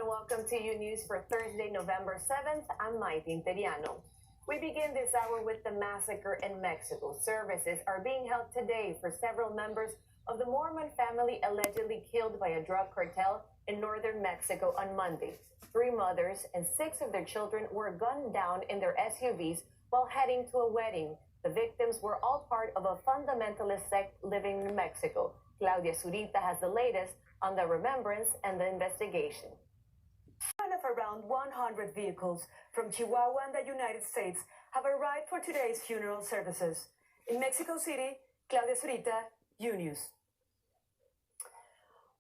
and welcome to Unews for Thursday, November 7th. I'm Maity, Interiano. We begin this hour with the massacre in Mexico. Services are being held today for several members of the Mormon family allegedly killed by a drug cartel in northern Mexico on Monday. 3 mothers and 6 of their children were gunned down in their SUVs while heading to a wedding. The victims were all part of a fundamentalist sect living in Mexico. Claudia Zurita has the latest on the remembrance and the investigation. Around 100 vehicles from Chihuahua and the United States have arrived for today's funeral services. In Mexico City, Claudia Zurita, Unews.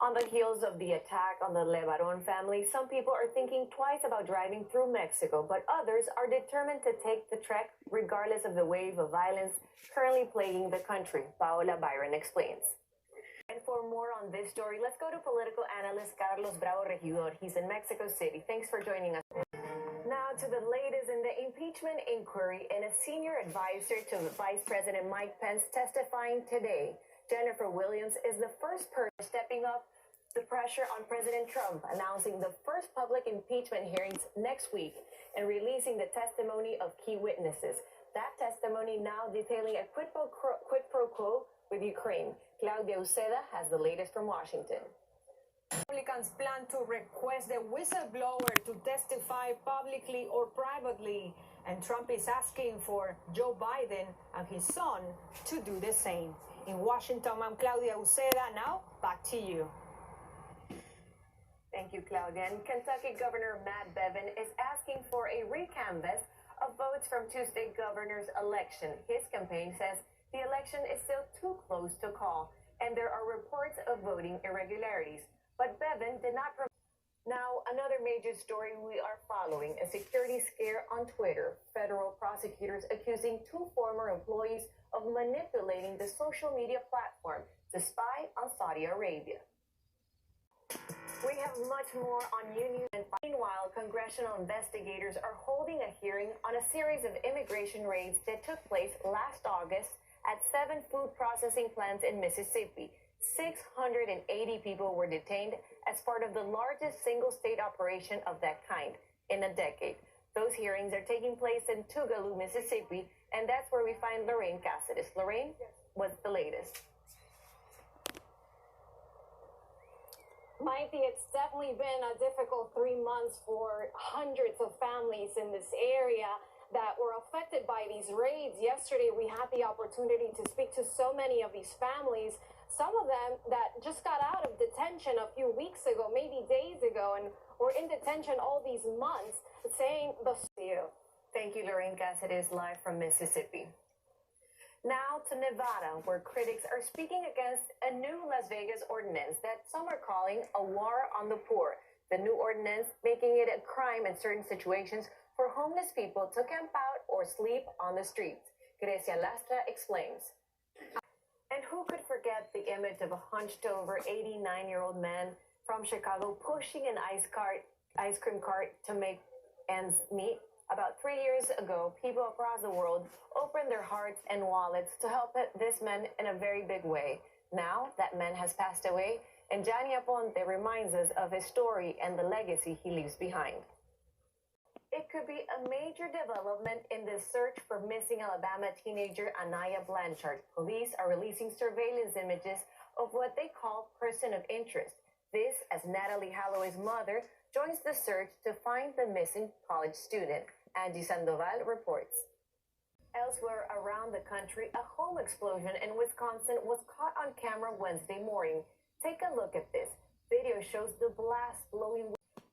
On the heels of the attack on the Lebaron family, some people are thinking twice about driving through Mexico, but others are determined to take the trek regardless of the wave of violence currently plaguing the country. Paola Byron explains. And for more on this story, let's go to political analyst Carlos Bravo Regidor. He's in Mexico City. Thanks for joining us. Now to the latest in the impeachment inquiry, and a senior advisor to Vice President Mike Pence testifying today. Jennifer Williams is the first person stepping up the pressure on President Trump, announcing the first public impeachment hearings next week and releasing the testimony of key witnesses. That testimony now detailing a quid pro quo with Ukraine. Claudia Uceda has the latest from Washington. Republicans plan to request the whistleblower to testify publicly or privately, and Trump is asking for Joe Biden and his son to do the same. In Washington, I'm Claudia Uceda. Now, back to you. Thank you, Claudia. And Kentucky Governor Matt Bevin is asking for a recanvass of votes from Tuesday governor's election. His campaign says the election is still too close to call, and there are reports of voting irregularities. But Bevin did not. Now, another major story we are following, a security scare on Twitter. Federal prosecutors accusing 2 former employees of manipulating the social media platform to spy on Saudi Arabia. We have much more on Unews. Meanwhile, congressional investigators are holding a hearing on a series of immigration raids that took place last August at 7 food processing plants in Mississippi. 680 people were detained as part of the largest single state operation of that kind in a decade. Those hearings are taking place in Tougaloo, Mississippi, and that's where we find Lorraine Cáceres. Lorraine, what's the latest? Maity, it's definitely been a difficult 3 months for hundreds of families in this area that were affected by these raids. Yesterday, we had the opportunity to speak to so many of these families, some of them that just got out of detention a few weeks ago, maybe days ago, and were in detention all these months, saying the... Thank you, Lorraine Cáceres, live from Mississippi. Now to Nevada, where critics are speaking against a new Las Vegas ordinance that some are calling a war on the poor. The new ordinance making it a crime in certain situations for homeless people to camp out or sleep on the streets. Grecia Lastra explains. And who could forget the image of a hunched-over 89-year-old man from Chicago pushing an ice cream cart to make ends meet? About 3 years ago, people across the world opened their hearts and wallets to help this man in a very big way. Now, that man has passed away, and Gianni Aponte reminds us of his story and the legacy he leaves behind. It could be a major development in the search for missing Alabama teenager Anaya Blanchard. Police are releasing surveillance images of what they call person of interest. This as Natalie Holloway's mother joins the search to find the missing college student. Angie Sandoval reports. Elsewhere around the country, a home explosion in Wisconsin was caught on camera Wednesday morning. Take a look at this. Video shows the blast blowing.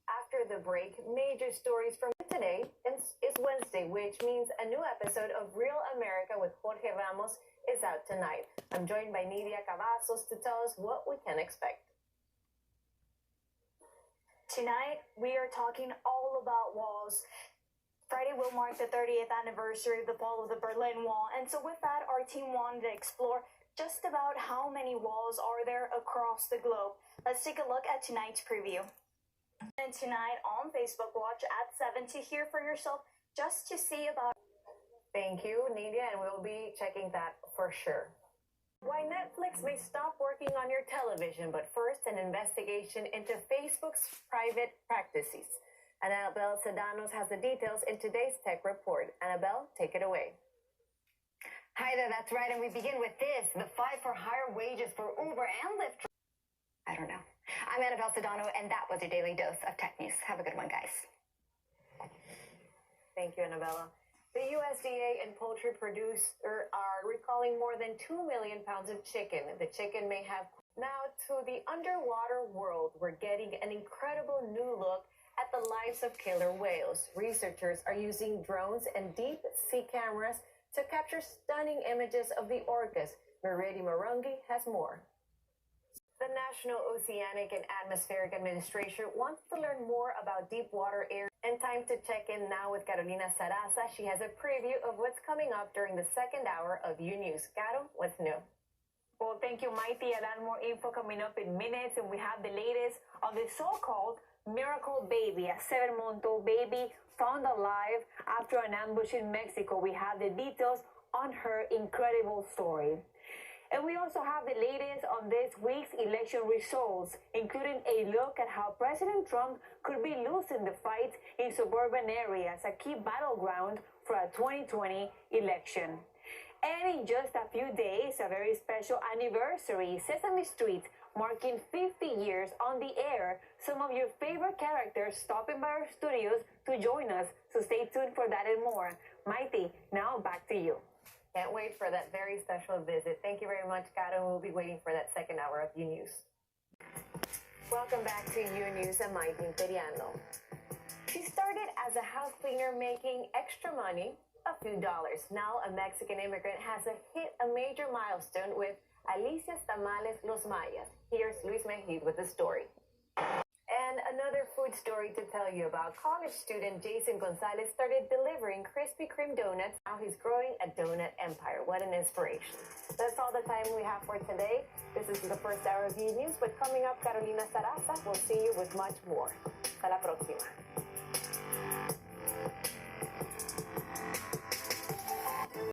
After the break, major stories from today is Wednesday, which means a new episode of Real America with Jorge Ramos is out tonight. I'm joined by Nidia Cavazos to tell us what we can expect. Tonight, we are talking all about walls. Friday will mark the 30th anniversary of the fall of the Berlin Wall, and so with that, our team wanted to explore just about how many walls are there across the globe. Let's take a look at tonight's preview. And tonight on Facebook Watch at 7 to hear for yourself, just to see about... Thank you, Nidia, and we'll be checking that for sure. Why Netflix may stop working on your television, but first, an investigation into Facebook's private practices. Annabelle Sedanos has the details in today's tech report. Annabelle, take it away. Hi there, that's right, and we begin with this, the fight for higher wages for Uber and Lyft. I don't know. I'm Annabelle Sedano, and that was your daily dose of tech news. Have a good one, guys. Thank you, Annabella. The USDA and poultry producer are recalling more than 2 million pounds of chicken. The chicken may have... Now to the underwater world, we're getting an incredible new look at the lives of killer whales. Researchers are using drones and deep sea cameras to capture stunning images of the orcas. Maity has more. The National Oceanic and Atmospheric Administration wants to learn more about deep water areas. And time to check in now with Carolina Sarasa. She has a preview of what's coming up during the second hour of Unews. Caro, what's new? Well, thank you, Maity. A lot more info coming up in minutes, and we have the latest on the so-called miracle baby, a 7-month-old baby found alive after an ambush in Mexico. We have the details on her incredible story. And we also have the latest on this week's election results, including a look at how President Trump could be losing the fight in suburban areas, a key battleground for a 2020 election. And in just a few days, a very special anniversary, Sesame Street, marking 50 years on the air. Some of your favorite characters stopping by our studios to join us, so stay tuned for that and more. Maity, now back to you. Can't wait for that very special visit. Thank you very much, Caro. We'll be waiting for that second hour of Unews. Welcome back to Unews and Maity Interiano. She started as a house cleaner making extra money, a few dollars. Now a Mexican immigrant has hit a major milestone with Alicia's Tamales Los Mayas. Here's Luis Mejid with the story. And another food story to tell you about. College student Jason Gonzalez started delivering Krispy Kreme donuts. Now he's growing a donut empire. What an inspiration. That's all the time we have for today. This is the first hour of News, but coming up, Carolina Sarasa will see you with much more. Hasta la próxima.